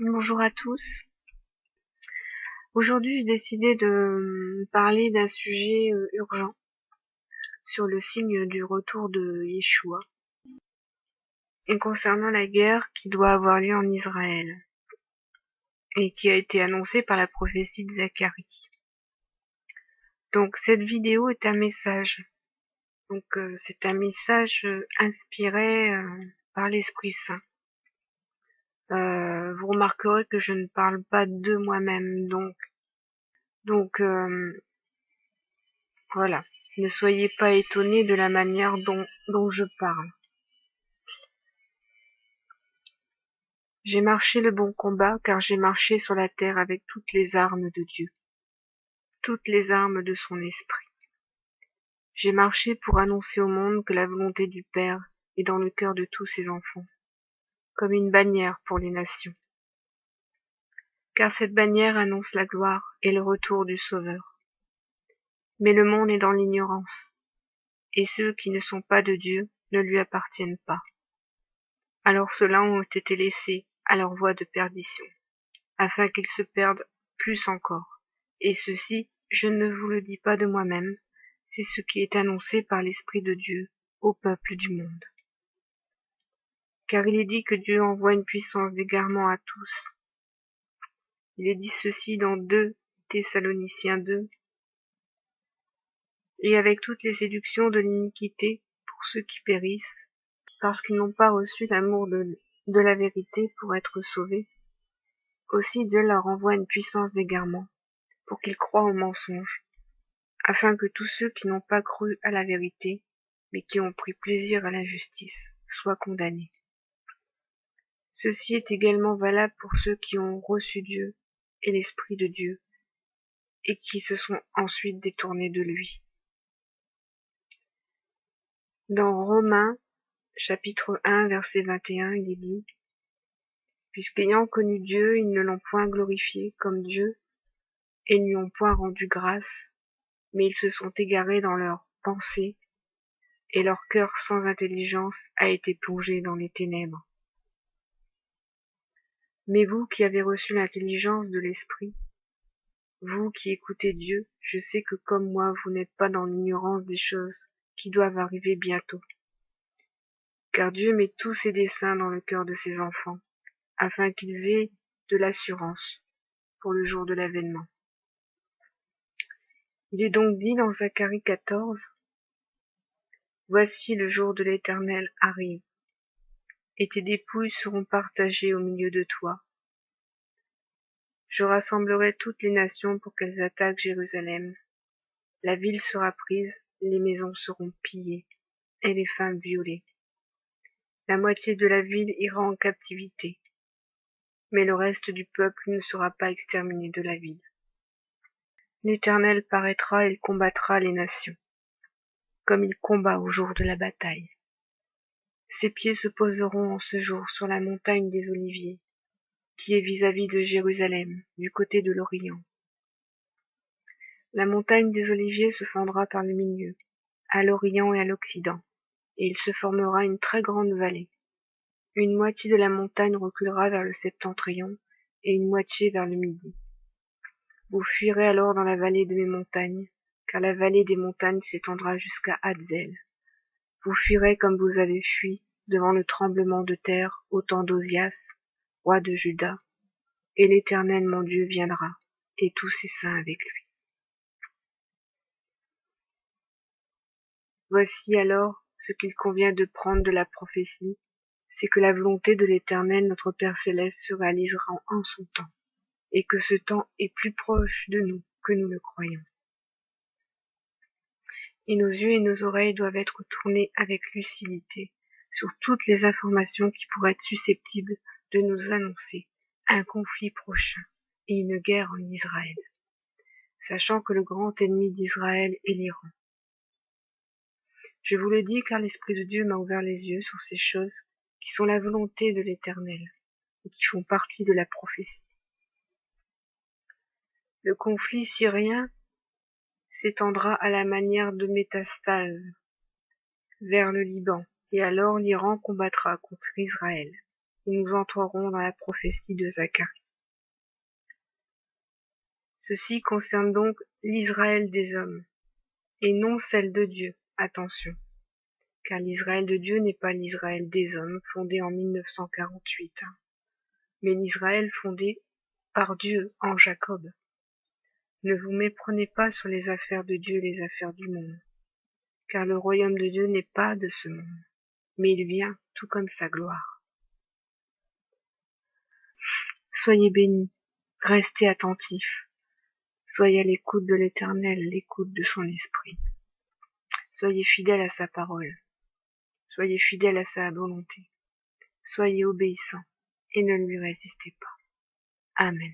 Bonjour à tous. Aujourd'hui, j'ai décidé de parler d'un sujet urgent sur le signe du retour de Yeshua et concernant la guerre qui doit avoir lieu en Israël et qui a été annoncée par la prophétie de Zacharie. Donc cette vidéo est un message. C'est un message inspiré par l'Esprit Saint. Vous remarquerez que je ne parle pas de moi-même, donc voilà. Ne soyez pas étonnés de la manière dont je parle. J'ai marché le bon combat, car j'ai marché sur la terre avec toutes les armes de Dieu, toutes les armes de son esprit. J'ai marché pour annoncer au monde que la volonté du Père est dans le cœur de tous ses enfants, comme une bannière pour les nations. Car cette bannière annonce la gloire et le retour du Sauveur. Mais le monde est dans l'ignorance, et ceux qui ne sont pas de Dieu ne lui appartiennent pas. Alors ceux-là ont été laissés à leur voie de perdition, afin qu'ils se perdent plus encore. Et ceci, je ne vous le dis pas de moi-même, c'est ce qui est annoncé par l'Esprit de Dieu au peuple du monde. Car il est dit que Dieu envoie une puissance d'égarement à tous. Il est dit ceci dans 2 Thessaloniciens 2, et avec toutes les séductions de l'iniquité pour ceux qui périssent, parce qu'ils n'ont pas reçu l'amour de la vérité pour être sauvés. Aussi Dieu leur envoie une puissance d'égarement, pour qu'ils croient au mensonge, afin que tous ceux qui n'ont pas cru à la vérité, mais qui ont pris plaisir à l'injustice, soient condamnés. Ceci est également valable pour ceux qui ont reçu Dieu et l'Esprit de Dieu, et qui se sont ensuite détournés de lui. Dans Romains, chapitre 1, verset 21, il est dit « Puisqu'ayant connu Dieu, ils ne l'ont point glorifié comme Dieu, et ne lui ont point rendu grâce, mais ils se sont égarés dans leurs pensées, et leur cœur sans intelligence a été plongé dans les ténèbres. Mais vous qui avez reçu l'intelligence de l'Esprit, vous qui écoutez Dieu, je sais que comme moi, vous n'êtes pas dans l'ignorance des choses qui doivent arriver bientôt. Car Dieu met tous ses desseins dans le cœur de ses enfants, afin qu'ils aient de l'assurance pour le jour de l'avènement. Il est donc dit dans Zacharie 14, « Voici le jour de l'Éternel arrive, et tes dépouilles seront partagées au milieu de toi. Je rassemblerai toutes les nations pour qu'elles attaquent Jérusalem. La ville sera prise, les maisons seront pillées, et les femmes violées. La moitié de la ville ira en captivité, mais le reste du peuple ne sera pas exterminé de la ville. L'Éternel paraîtra et il combattra les nations, comme il combat au jour de la bataille. Ses pieds se poseront en ce jour sur la montagne des Oliviers, qui est vis-à-vis de Jérusalem, du côté de l'Orient. La montagne des Oliviers se fendra par le milieu, à l'Orient et à l'Occident, et il se formera une très grande vallée. Une moitié de la montagne reculera vers le septentrion, et une moitié vers le midi. Vous fuirez alors dans la vallée de mes montagnes, car la vallée des montagnes s'étendra jusqu'à Hadzel. Vous fuirez comme vous avez fui devant le tremblement de terre au temps d'Osias, roi de Juda, et l'Éternel mon Dieu viendra, et tous ses saints avec lui. Voici alors ce qu'il convient de prendre de la prophétie, c'est que la volonté de l'Éternel notre Père céleste se réalisera en son temps, et que ce temps est plus proche de nous que nous le croyons. Et nos yeux et nos oreilles doivent être tournés avec lucidité sur toutes les informations qui pourraient être susceptibles de nous annoncer un conflit prochain et une guerre en Israël, sachant que le grand ennemi d'Israël est l'Iran. Je vous le dis car l'Esprit de Dieu m'a ouvert les yeux sur ces choses qui sont la volonté de l'Éternel et qui font partie de la prophétie. Le conflit syrien s'étendra à la manière de métastase vers le Liban, et alors l'Iran combattra contre Israël. et nous entrerons dans la prophétie de Zacharie. Ceci concerne donc l'Israël des hommes, et non celle de Dieu, attention, car l'Israël de Dieu n'est pas l'Israël des hommes fondé en 1948, mais l'Israël fondé par Dieu en Jacob. Ne vous méprenez pas sur les affaires de Dieu et les affaires du monde, car le royaume de Dieu n'est pas de ce monde, mais il vient tout comme sa gloire. Soyez bénis, restez attentifs, soyez à l'écoute de l'Éternel, l'écoute de son esprit. Soyez fidèles à sa parole, soyez fidèles à sa volonté, soyez obéissants et ne lui résistez pas. Amen.